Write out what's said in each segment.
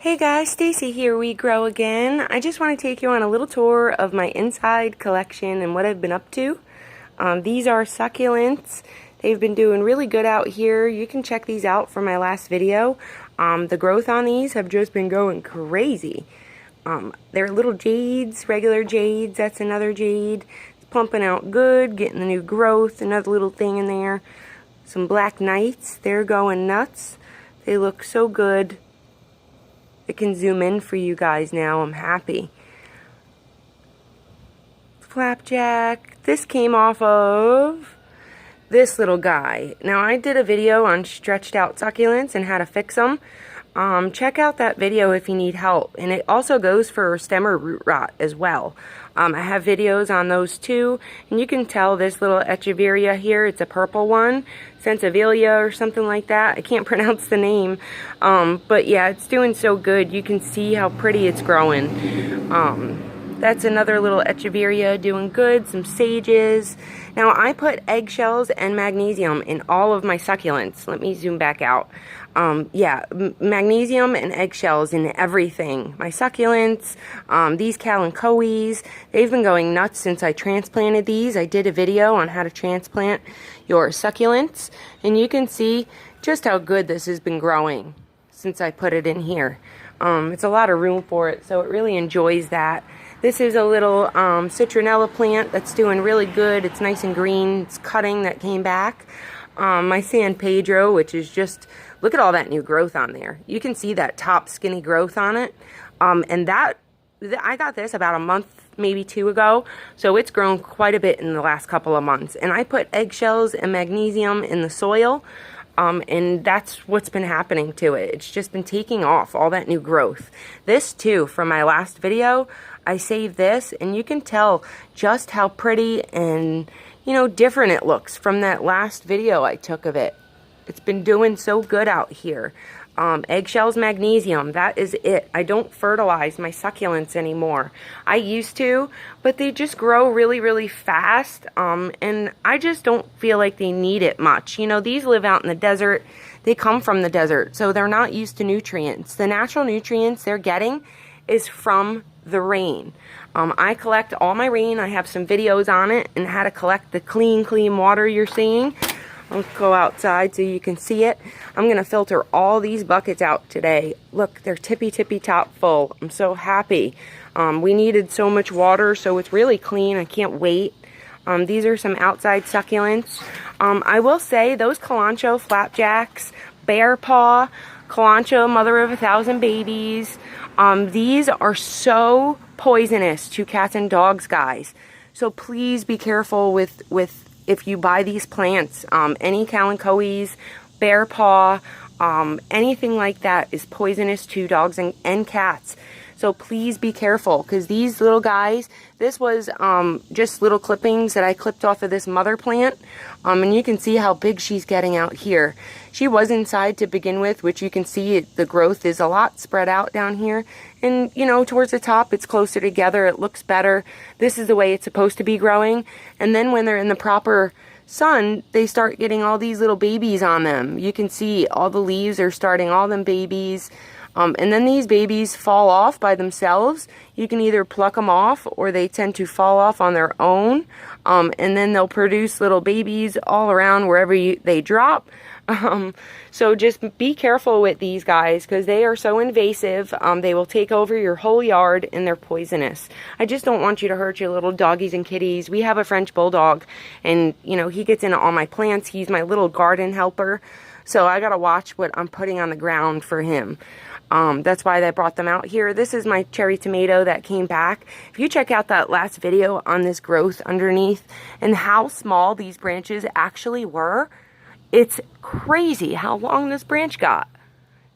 Hey guys, Stacy here, We Grow Again. I just want to take you on a little tour of my inside collection and what I've been up to. These are succulents. They've been doing really good out here. You can check these out from my last video. The growth on these have just been going crazy. They're little jades, regular jades. That's another jade. It's pumping out good, getting the new growth, another little thing in there. Some black knights, they're going nuts. They look so good. I can zoom in for you guys now. I'm happy. Flapjack. This came off of this little guy. Now, I did a video on stretched out succulents and how to fix them. Check out that video if you need help. And it also goes for stem or root rot as well. I have videos on those too. And you can tell this little echeveria here, it's a purple one. Sensibilia or something like that. I can't pronounce the name. But yeah, it's doing so good. You can see how pretty it's growing. That's another little echeveria doing good. Some sages. Now, I put eggshells and magnesium in all of my succulents. Let me zoom back out. Magnesium and eggshells in everything. My succulents, these kalanchoes, they've been going nuts since I transplanted these. I did a video on how to transplant your succulents, and you can see just how good this has been growing since I put it in here. It's a lot of room for it, so it really enjoys that. This is a little citronella plant that's doing really good. It's nice and green. It's cutting that came back. My San Pedro, which is just, look at all that new growth on there. You can see that top skinny growth on it. And I got this about a month, maybe 2 ago. So it's grown quite a bit in the last couple of months. And I put eggshells and magnesium in the soil. And that's what's been happening to it. It's just been taking off all that new growth. This too, from my last video, I saved this, and you can tell just how pretty and, you know, different it looks from that last video I took of it. It's been doing so good out here. Eggshells, magnesium, that is it. I don't fertilize my succulents anymore. I used to, but they just grow really, really fast, and I just don't feel like they need it much. You know, these live out in the desert. They come from the desert, so they're not used to nutrients. The natural nutrients they're getting is from the rain. I collect all my rain. I have some videos on it and how to collect the clean water you're seeing. I'll go outside so you can see it. I'm going to filter all these buckets out today. Look, they're tippy top full. I'm so happy. We needed so much water, so it's really clean. I can't wait. These are some outside succulents. I will say those Kalanchoe flapjacks, bear paw, Kalanchoe mother of 1,000 babies, these are so poisonous to cats and dogs, guys. So please be careful with if you buy these plants. Any kalanchoes, bear paw, anything like that is poisonous to dogs and cats. So please be careful, because these little guys, this was just little clippings that I clipped off of this mother plant. And you can see how big she's getting out here. She was inside to begin with, which you can see the growth is a lot spread out down here. And, you know, towards the top, it's closer together. It looks better. This is the way it's supposed to be growing. And then when they're in the proper sun, they start getting all these little babies on them. You can see all the leaves are starting, all them babies. And then these babies fall off by themselves. You can either pluck them off, or they tend to fall off on their own. And then they'll produce little babies all around wherever they drop. So just be careful with these guys, because they are so invasive. They will take over your whole yard, and they're poisonous. I just don't want you to hurt your little doggies and kitties. We have a French bulldog, and, you know, he gets into all my plants. He's my little garden helper. So I gotta watch what I'm putting on the ground for him. That's why I brought them out here. This is my cherry tomato that came back. If you check out that last video on this growth underneath and how small these branches actually were, it's crazy how long this branch got.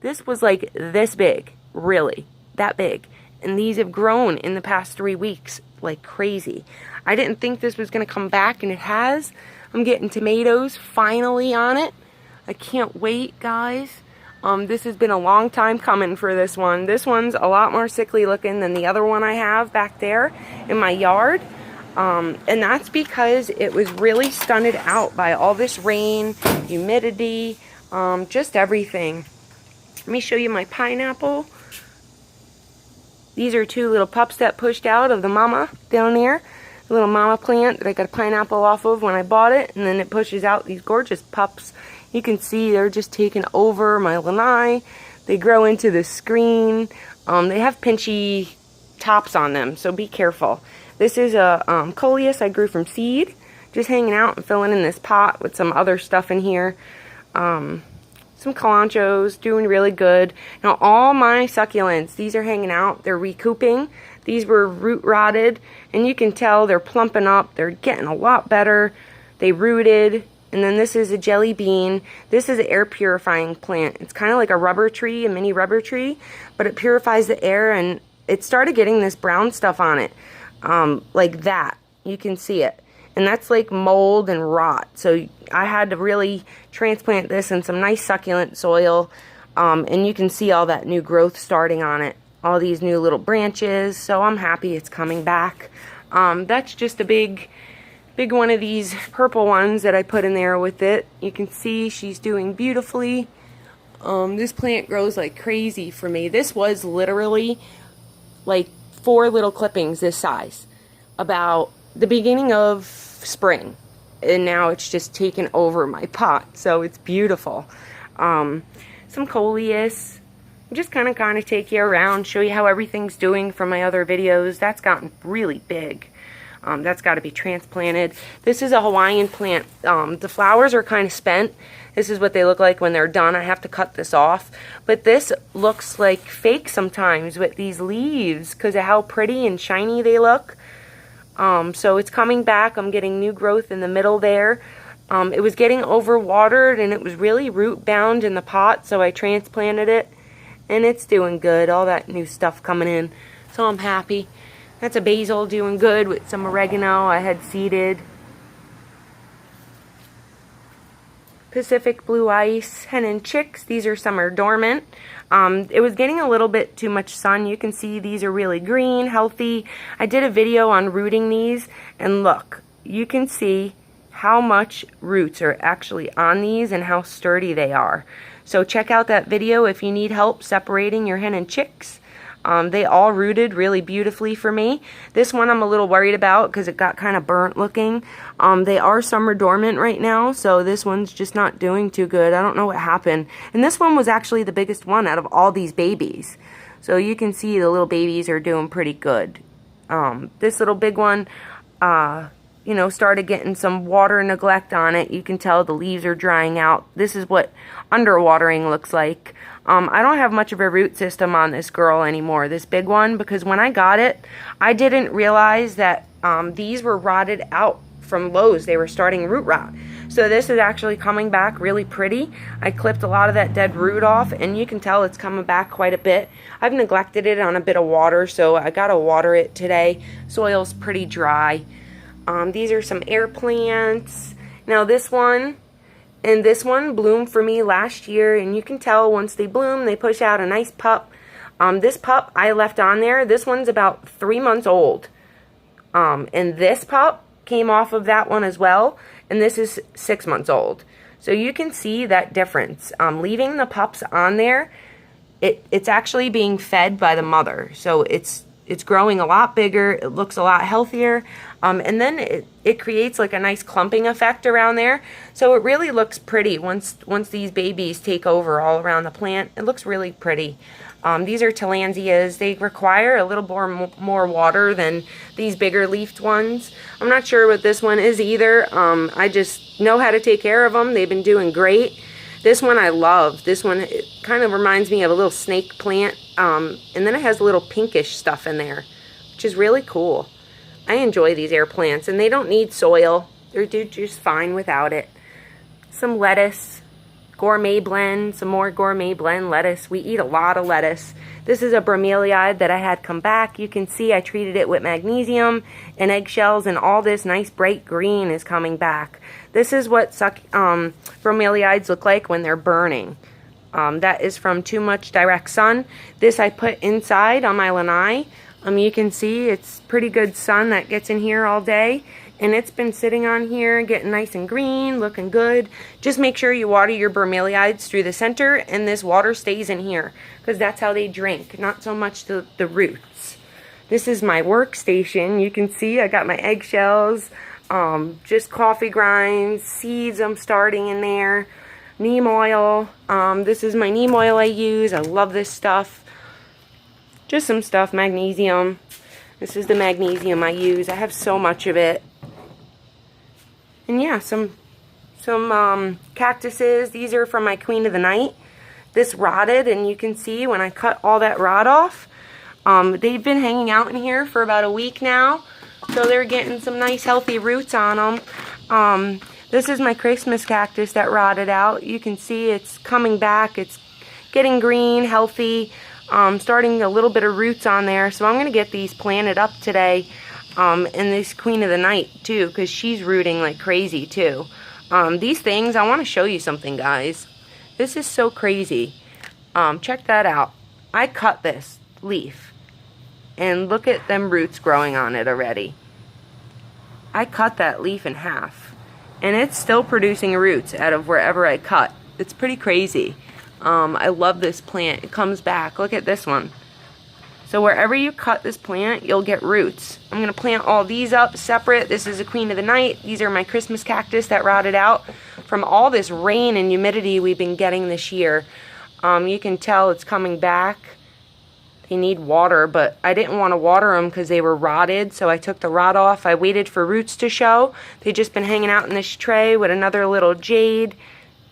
This was like this big, really, that big. And these have grown in the past 3 weeks like crazy. I didn't think this was going to come back, and it has. I'm getting tomatoes finally on it. I can't wait, guys. This has been a long time coming for this one. This one's a lot more sickly looking than the other one I have back there in my yard. And that's because it was really stunted out by all this rain, humidity, just everything. Let me show you my pineapple. These are two little pups that pushed out of the mama down there. The little mama plant that I got a pineapple off of when I bought it. And then it pushes out these gorgeous pups. You can see they're just taking over my lanai. They grow into the screen. They have pinchy tops on them, so be careful. This is a coleus I grew from seed. Just hanging out and filling in this pot with some other stuff in here. Some calanchos, doing really good. Now all my succulents, these are hanging out. They're recouping. These were root rotted, and you can tell they're plumping up. They're getting a lot better. They rooted. And then this is a jelly bean. This is an air purifying plant. It's kind of like a rubber tree, a mini rubber tree, but it purifies the air, and it started getting this brown stuff on it, like that. You can see it. And that's like mold and rot. So I had to really transplant this in some nice succulent soil, and you can see all that new growth starting on it. All these new little branches. So I'm happy it's coming back. That's just a big one of these purple ones that I put in there with it. You can see she's doing beautifully. This plant grows like crazy for me. This was literally like 4 little clippings this size about the beginning of spring, and now it's just taken over my pot, so it's beautiful. Some coleus. I'm just kind of take you around, show you how everything's doing from my other videos. That's gotten really big. That's got to be transplanted. This is a Hawaiian plant. The flowers are kind of spent. This is what they look like when they're done. I have to cut this off. But this looks like fake sometimes with these leaves because of how pretty and shiny they look. So it's coming back. I'm getting new growth in the middle there. It was getting overwatered, and it was really root bound in the pot, so I transplanted it. And it's doing good. All that new stuff coming in. So I'm happy. That's a basil doing good with some oregano I had seeded. Pacific blue ice, hen and chicks. These are summer dormant. It was getting a little bit too much sun. You can see these are really green, healthy. I did a video on rooting these, and look, you can see how much roots are actually on these and how sturdy they are. So check out that video if you need help separating your hen and chicks. They all rooted really beautifully for me. This one I'm a little worried about because it got kind of burnt looking. They are summer dormant right now, so this one's just not doing too good. I don't know what happened. And this one was actually the biggest one out of all these babies. So you can see the little babies are doing pretty good. This little big one, you know, started getting some water neglect on it. You can tell the leaves are drying out. This is what underwatering looks like. I don't have much of a root system on this girl anymore, this big one, because when I got it, I didn't realize that these were rotted out from Lowe's. They were starting root rot. So this is actually coming back really pretty. I clipped a lot of that dead root off, and you can tell it's coming back quite a bit. I've neglected it on a bit of water, so I gotta water it today. Soil's pretty dry. These are some air plants. Now this one and this one bloomed for me last year, and you can tell once they bloom, they push out a nice pup. This pup I left on there. This one's about 3 months old. And this pup came off of that one as well, and this is 6 months old. So you can see that difference. Leaving the pups on there, it's actually being fed by the mother. So it's growing a lot bigger. It looks a lot healthier. And then it creates like a nice clumping effect around there. So it really looks pretty once these babies take over all around the plant. It looks really pretty. These are tillandsias. They require a little more water than these bigger leafed ones. I'm not sure what this one is either. I just know how to take care of them. They've been doing great. This one I love. This one, it kind of reminds me of a little snake plant. And then it has a little pinkish stuff in there, which is really cool. I enjoy these air plants, and they don't need soil. They're just fine without it. Some lettuce, gourmet blend, some more gourmet blend lettuce. We eat a lot of lettuce. This is a bromeliad that I had come back. You can see I treated it with magnesium and eggshells, and all this nice bright green is coming back. This is what bromeliads look like when they're burning. That is from too much direct sun. This I put inside on my lanai. You can see it's pretty good sun that gets in here all day. and it's been sitting on here getting nice and green, looking good. Just make sure you water your bromeliads through the center, and this water stays in here because that's how they drink, not so much the roots. This is my workstation. You can see I got my eggshells, just coffee grinds, seeds I'm starting in there, neem oil. This is my neem oil I use. I love this stuff. Just some stuff, magnesium. This is the magnesium I use. I have so much of it. And yeah, some cactuses. These are from my Queen of the Night. This rotted, and you can see when I cut all that rot off, they've been hanging out in here for about a week now. So they're getting some nice healthy roots on them. This is my Christmas cactus that rotted out. You can see it's coming back. It's getting green, healthy, starting a little bit of roots on there. So I'm going to get these planted up today. And this Queen of the Night too, because she's rooting like crazy too. These things, I want to show you something, guys. This is so crazy. Check that out. I cut this leaf, and look at them roots growing on it already. I cut that leaf in half, and it's still producing roots out of wherever I cut. It's pretty crazy. I love this plant. It comes back. Look at this one. So wherever you cut this plant, you'll get roots. I'm going to plant all these up separate. This is a Queen of the Night. These are my Christmas cactus that rotted out from all this rain and humidity we've been getting this year. You can tell it's coming back. They need water, but I didn't want to water them because they were rotted, so I took the rot off. I waited for roots to show. They've just been hanging out in this tray with another little jade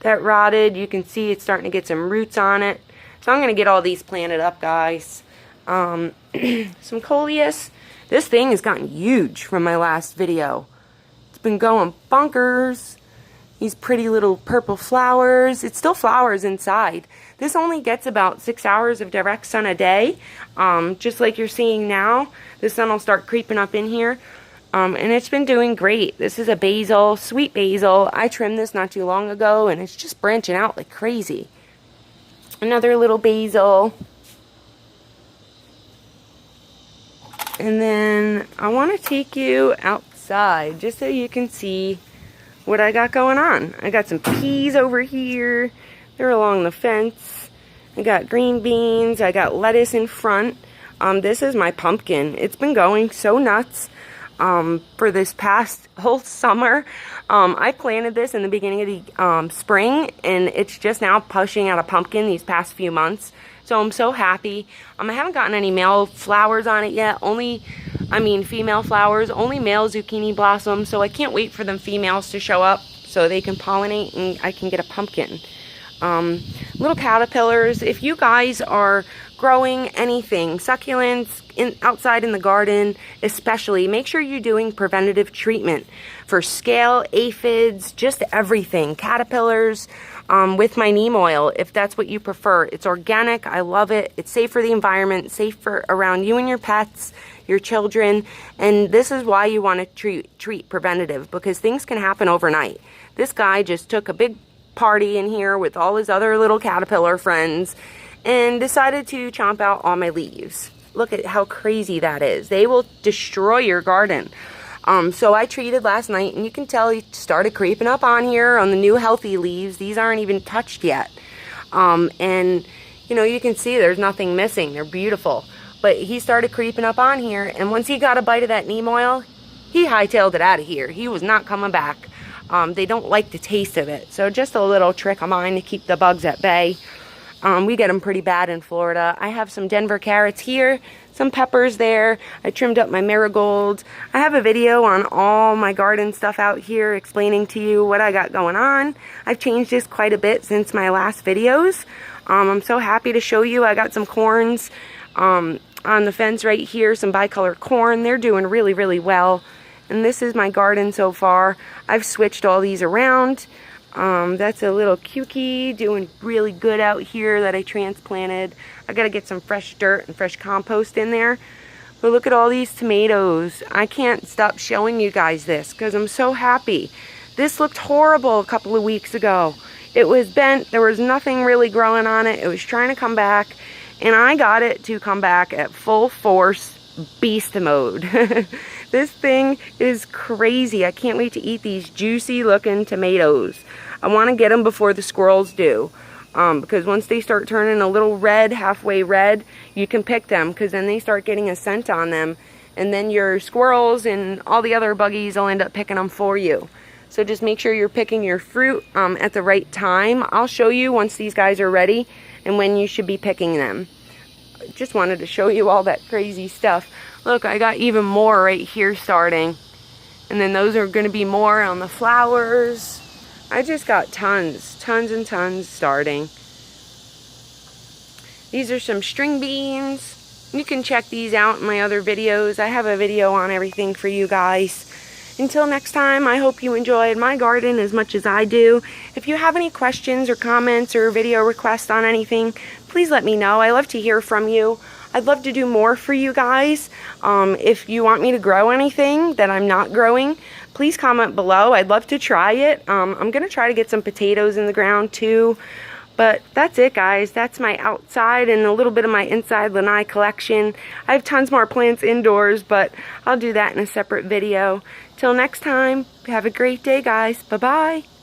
that rotted. You can see it's starting to get some roots on it. So I'm going to get all these planted up, guys. Some coleus. This thing has gotten huge from my last video. It's been going bonkers. These pretty little purple flowers. It still flowers inside. This only gets about 6 hours of direct sun a day. Just like you're seeing now. The sun will start creeping up in here. And it's been doing great. This is a basil, sweet basil. I trimmed this not too long ago, and it's just branching out like crazy. Another little basil. And then I want to take you outside just so you can see what I got going on. I got some peas over here. They're along the fence. I got green beans. I got lettuce in front. This is my pumpkin. It's been going so nuts for this past whole summer. I planted this in the beginning of the spring, and it's just now pushing out a pumpkin these past few months. So I'm so happy. I haven't gotten any male flowers on it yet. Female flowers. Only male zucchini blossoms. So I can't wait for them females to show up so they can pollinate and I can get a pumpkin. Little caterpillars. If you guys are growing anything, succulents, outside in the garden especially, make sure you're doing preventative treatment for scale, aphids, just everything. Caterpillars. With my neem oil, if that's what you prefer. It's organic. I love it. It's safe for the environment, safe for around you and your pets, your children. And this is why you want to treat preventative, because things can happen overnight. This guy just took a big party in here with all his other little caterpillar friends and decided to chomp out all my leaves. Look at how crazy that is. They will destroy your garden. So I treated last night, and you can tell he started creeping up on here on the new healthy leaves. These aren't even touched yet. And, you can see there's nothing missing. They're beautiful. But he started creeping up on here, and once he got a bite of that neem oil, he hightailed it out of here. He was not coming back. They don't like the taste of it. So just a little trick of mine to keep the bugs at bay. We get them pretty bad in Florida. I have some Denver carrots here, some peppers there. I trimmed up my marigolds. I have a video on all my garden stuff out here explaining to you what I got going on. I've changed this quite a bit since my last videos. I'm so happy to show you. I got some corns on the fence right here, some bicolor corn. They're doing really, really well. And this is my garden so far. I've switched all these around. That's a little cukie doing really good out here that I transplanted. I gotta get some fresh dirt and fresh compost in there. But look at all these tomatoes. I can't stop showing you guys this because I'm so happy. This looked horrible a couple of weeks ago. It was bent. There was nothing really growing on it. It was trying to come back. And I got it to come back at full force beast mode. This thing is crazy. I can't wait to eat these juicy looking tomatoes. I want to get them before the squirrels do. Because once they start turning a little red, halfway red, you can pick them, because then they start getting a scent on them. And then your squirrels and all the other buggies will end up picking them for you. So just make sure you're picking your fruit at the right time. I'll show you once these guys are ready and when you should be picking them. Just wanted to show you all that crazy stuff. Look, I got even more right here starting. And then those are going to be more on the flowers. I just got tons and tons starting. These are some string beans. You can check these out in my other videos. I have a video on everything for you guys. Until next time, I hope you enjoyed my garden as much as I do. If you have any questions or comments or video requests on anything, please let me know. I love to hear from you. I'd love to do more for you guys. If you want me to grow anything that I'm not growing, please comment below. I'd love to try it. I'm going to try to get some potatoes in the ground too. But that's it, guys. That's my outside and a little bit of my inside lanai collection. I have tons more plants indoors, but I'll do that in a separate video. Till next time, have a great day, guys. Bye-bye.